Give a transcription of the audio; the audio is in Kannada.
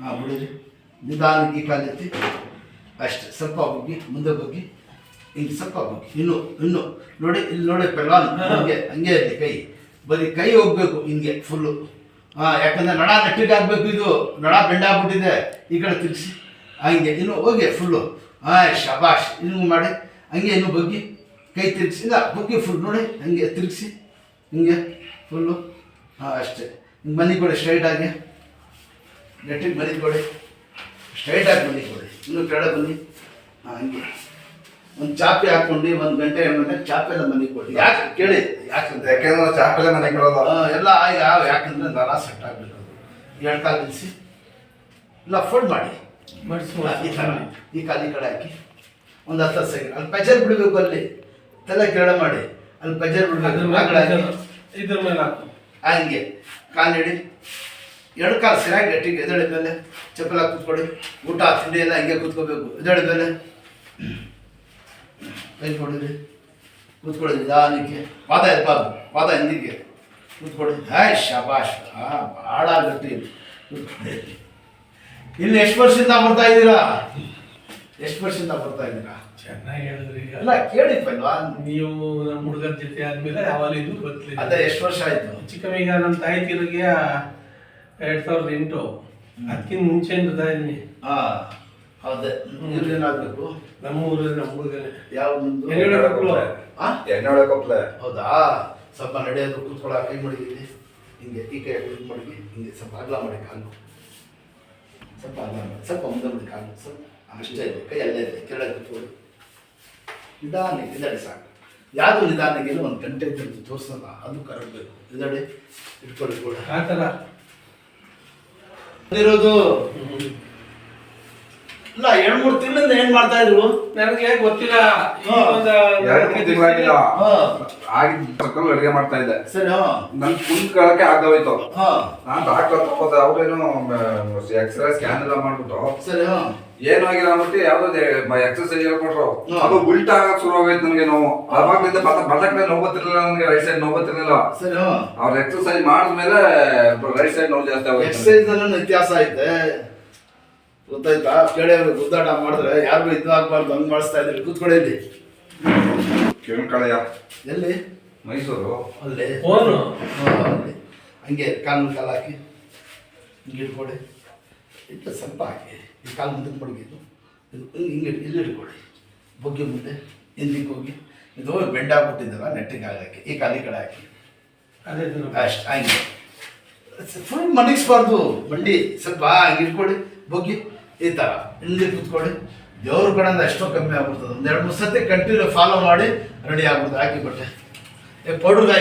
ಹಾಂ ಬಿಡಿರಿ. ನಿಧಾನಕ್ಕೆ ಈ ಕಾಲೆತ್ತಿ ಅಷ್ಟೇ. ಸ್ವಲ್ಪ ಬಗ್ಗಿ ಮುಂದೆ ಬಗ್ಗಿ ಹಿಂಗೆ ಸ್ವಲ್ಪ ಬಗ್ಗಿ ಇನ್ನು ನೋಡಿ. ಇಲ್ಲಿ ನೋಡಿ ಪೆಲ್ವಾನ್ ಹಂಗೆ ಹಂಗೆ ಇರಲಿ ಕೈ. ಬರೀ ಕೈ ಹೋಗ್ಬೇಕು ಹಿಂಗೆ ಫುಲ್ಲು. ಹಾಂ, ಯಾಕಂದರೆ ನಡ ನೆಟ್ಟಿಗೆ ಆಗಬೇಕು. ಇದು ನಡ ಬೆಂಡಾಗ್ಬಿಟ್ಟಿದೆ. ಈ ಕಡೆ ತಿರ್ಗಿಸಿ ಹಂಗೆ ಇನ್ನು ಹೋಗಿ ಫುಲ್ಲು. ಹಾಂ, ಶಬಾಷ್. ಇನ್ನು ಮಾಡಿ ಹಂಗೆ ಇನ್ನು ಬಗ್ಗಿ ಕೈ ತಿರ್ಗಿಸಿ. ಇಲ್ಲ ಬಗ್ಗಿ ಫುಲ್ ನೋಡಿ ಹಂಗೆ ತಿರ್ಗಿಸಿ ಹಿಂಗೆ ಫುಲ್ಲು. ಹಾಂ ಅಷ್ಟೇ. ಹಿಂಗೆ ಮನೆ ಕೊಡಿ ಸ್ಟ್ರೈಟಾಗಿ. ನೆಟ್ಟಿಗೆ ಮನೆ ಕೊಡಿ, ಸ್ಟ್ರೈಟಾಗಿ ಮನೆ ಕೊಡಿ. ಇನ್ನೂ ಕೆಳಗೆ ಬನ್ನಿ. ಹಾಂ ಹಂಗೆ ಒಂದು ಚಾಪೆ ಹಾಕ್ಕೊಂಡು 1 ಗಂಟೆ ಚಾಪೆಲ್ಲ ಮನೆ ಕೊಡಿ. ಯಾಕೆ ಕೇಳಿ? ಯಾಕಂದ್ರೆ ಚಾಪೆಲ್ಲ ಮನೆ ಕೊಡೋದು ಎಲ್ಲ ಯಾಕಂದ್ರೆ ನರ ಸೆಟ್ ಆಗಬೇಕು. ಅದು 2 ಕಾಲು ನಿಲ್ಲಿಸಿ. ಇಲ್ಲ ಫೋಲ್ಡ್ ಮಾಡಿ ಈ ಥರ. ಈ ಕಾಲು ಈ ಕಡೆ ಹಾಕಿ ಒಂದು 10 ಸೆಕೆಂಡ್. ಅಲ್ಲಿ ಪ್ರೆಜರ್ ಬಿಡಬೇಕು. ಅಲ್ಲಿ ತಲೆ ಕೆಳ ಮಾಡಿ ಅಲ್ಲಿ ಪ್ರೆಜರ್ ಬಿಡಬೇಕು. ಆ ಕಡೆ ಹಾಕಿ ಇದ್ರ ಮೇಲೆ ಹಾಕು. ಹಂಗೆ ಕಾಲು ಹಿಡಿ. 2 ಕಾಲು ಸರಿಯಾಗಿ ಗಟ್ಟಿಗೆ ಎದಳಿ ಮೇಲೆ ಚಪ್ಪಲ ಕೂತ್ಕೊಳ್ಳಿ. ಊಟ ತಿಂಡಿ ಎಲ್ಲ ಹಿಂಗೆ ಕೂತ್ಕೋಬೇಕು. ಎದಳಿ ಮೇಲೆ ಕೈ ಕೊಡಿರಿ. ಕೂತ್ಕೊಳ್ಳಿ ನಿಧಾನಕ್ಕೆ. ಪಾದ ಎತ್ತಬಾರ್ದು, ಪಾದ ಹಿಂದಿಗೆ ಕೂತ್ಕೊಳ್ಳಿ. ಹಾಯ್ ಶಬಾಷ್. ಹಾಂ, ಭಾಳ ಗಟ್ಟಿ ಕೂತ್ಕೊಳ್ಳಿ. ಇಲ್ಲಿ ಎಷ್ಟು ವರ್ಷದಿಂದ ಬರ್ತಾ ಇದ್ದೀರಾ? ಎಷ್ಟು ವರ್ಷದಿಂದ ಬರ್ತಾ ಇದ್ದೀರಾ? ಚೆನ್ನಾಗಿ ಹೇಳಿದ್ರಿ. ಎಲ್ಲ ಕೇಳಿ ಪಲ್ವಾ. ನೀವು ನಮ್ಮ ಹುಡುಗರ ಜೊತೆ ಆದ್ಮೇಲೆ ಯಾವಾಗ ಇದು ಗೊತ್ತಿಲ್ಲ. ಅದೇ ಎಷ್ಟು ವರ್ಷ ಆಯ್ತು? ಚಿಕ್ಕಮ್ಮೀಗ ನಮ್ಮ ತಾಯಿ ತಿರುಗಿ 2008. ಅದಕ್ಕಿಂತ ಮುಂಚೆ ಬರ್ತಾ ಇದ್ದೀನಿ. ಹಾಂ ಹೌದೇ. ಏನಾಗಬೇಕು? ನಮ್ಮ ಊರಲ್ಲಿ ನಮ್ಮ ಹುಡುಗನೇ. ಯಾವ ನಿಮ್ಮದು? ಎಣ್ಣೆ ಕೊಪ್ಪಲೆ. ಹೌದಾ? ಸ್ವಲ್ಪ ನಡೆಯೋದು, ಕೂತ್ಕೊಳ್ಳೋ, ಕೈ ಮಡಗಿರಿ ಹಿಂಗೆ. ಈ ಕೈ ಇದು ಮಡಗಿ ಹಿಂಗೆ ಸ್ವಲ್ಪ ಅಗಲ ಮಾಡಿ ಕಾಲು. ಸ್ವಲ್ಪ ಅಗಲ ಮಾಡಿ, ಸ್ವಲ್ಪ ಮುಂದೆ ಮಾಡಿ ಕಾಲು. ಸ್ವಲ್ಪ ಅಷ್ಟೇ ಇದೆ. ಕೈ ಅಲ್ಲೇ ಇದೆ. ಕೆಳಗೆ ಕೂತ್ಕೊಳ್ಳಿ. ನಿಧಾನಕ್ಕೆ ಇದಡಿ ಸಾಕು. ಯಾವುದು ನಿಧಾನಕ್ಕೆ 1 ಗಂಟೆ ಇದ್ದು ತೋರಿಸಲ್ಲ. ಅದು ಕರಗಬೇಕು. ಇದಡಿ ಇಟ್ಕೊಳ್ಳಿ ಕೂಡ ಆ ಥರ ಇರೋದು. ಇಲ್ಲ 2-3 ತಿಂಗಳಿಂದ ಏನ್ ಮಾಡ್ತಾ ಇದ್ರು ನನಗೆ ಗೊತ್ತಿಲ್ಲ. ಅಡುಗೆ ಮಾಡ್ತಾ ಇದ್ದೆ. ಸರಿ. ನನ್ ಕುಂತ್ಕೊಳ್ಳಕ್ಕೆ ಆಗೋಯ್ತು. ಹಾ ನಾನ್ ಡಾಕ್ಟರ್ ತಗೋದೆ. ಅವ್ರೇನು ಎಕ್ಸ್ರೇ ಸ್ಕ್ಯಾನ್ ಎಲ್ಲ ಮಾಡ್ಬಿಟ್ಟು ಸರಿ. ಏನು ಆಗಿಲ್ಲ ಅಂದ್ಬಿಟ್ಟು ಯಾವ್ದೋ ಎಕ್ಸರ್ಸೈಜ್ ಹೇಳ್ಕೊಟ್ರು. ಅದು ಉಲ್ಟಾ ಆಗಕ್ ಶುರು ಆಗೋಯ್ತು ನನಗೆ. ನೋವು ಅವಾಗ್ಲಿಂದ ಬದಕಡೆ ನೋವು ಗೊತ್ತಿರ್ಲಿಲ್ಲ ನನಗೆ. ರೈಟ್ ಸೈಡ್ ನೋವು ಗೊತ್ತಿರ್ಲಿಲ್ಲ. ಸರಿ. ಅವ್ರ ಎಕ್ಸರ್ಸೈಜ್ ಮಾಡಿದ್ಮೇಲೆ ರೈಟ್ ಸೈಡ್ ನೋವು ಜಾಸ್ತಿ ಆಗೋಯ್ತು. ಎಕ್ಸರ್ಸೈಸ್ ಅಲ್ಲೂ ವ್ಯತ್ಯಾಸ ಐತೆ, ಗೊತ್ತಾಯ್ತಾ? ಕೇಳಿಯವ್ರು ಗುದ್ದಾಟ ಮಾಡಿದ್ರೆ ಯಾರಿಗೂ ಇದು ಆಗ್ಬಾರ್ದು. ಹಂಗೆ ಮಾಡಿಸ್ತಾ ಇದ್ರಿ. ಕೂತ್ಕೊಳ್ಳಿ. ಕಿವಿಕಳೆಯ ಎಲ್ಲಿ? ಮೈಸೂರು. ಅಲ್ಲಿ ಫೋನು ಅಲ್ಲಿ ಹಂಗೆ ಕಾಲು ಹಾಕಿ ಹಿಂಗೆ ಇಟ್ಕೊಡಿ. ಇಟ್ಟು ಸ್ವಲ್ಪ ಹಾಕಿ ಈ ಕಾಲು ಮುಂದಕ್ಕೆ ಮಡಗಿದ್ದು ಹಿಂಗೆ ಇಲ್ಲಿ ಇಟ್ಕೊಳ್ಳಿ. ಬಗ್ಗಿ ಮುಂದೆ ಹಿಂದಿಗೆ ಹೋಗಿ. ಇದು ಬೆಂಡಾಗ್ಬಿಟ್ಟಿದ್ದಲ್ಲ ನೆಟ್ಟಿಗೆ ಹಾಕಿ ಈ ಕಾಲಿ ಕಡೆ ಹಾಕಿ ಅದೇ ಅಷ್ಟು ಹಂಗೆ ಫುಲ್ ಮಡಗಿಸ್ಬಾರ್ದು. ಬಂಡಿ ಸ್ವಲ್ಪ ಹಂಗೆ ಇಟ್ಕೊಳ್ಳಿ. ಬಗ್ಗಿ ಈ ಥರ ಹಿಂದೆ ಕೂತ್ಕೊಳ್ಳಿ. ದೇವ್ರ ಕಡೆಯಿಂದ ಎಷ್ಟೋ ಕಮ್ಮಿ ಆಗ್ಬಿಡ್ತದೆ. 1-2-3 ಸತಿ ಕಂಟಿನ್ಯೂ ಫಾಲೋ ಮಾಡಿ ರೆಡಿ ಆಗ್ಬಿಡ್ತದೆ. ಹಾಕಿ ಬಟ್ಟೆ ಪೌಡ್ರಿಗೆ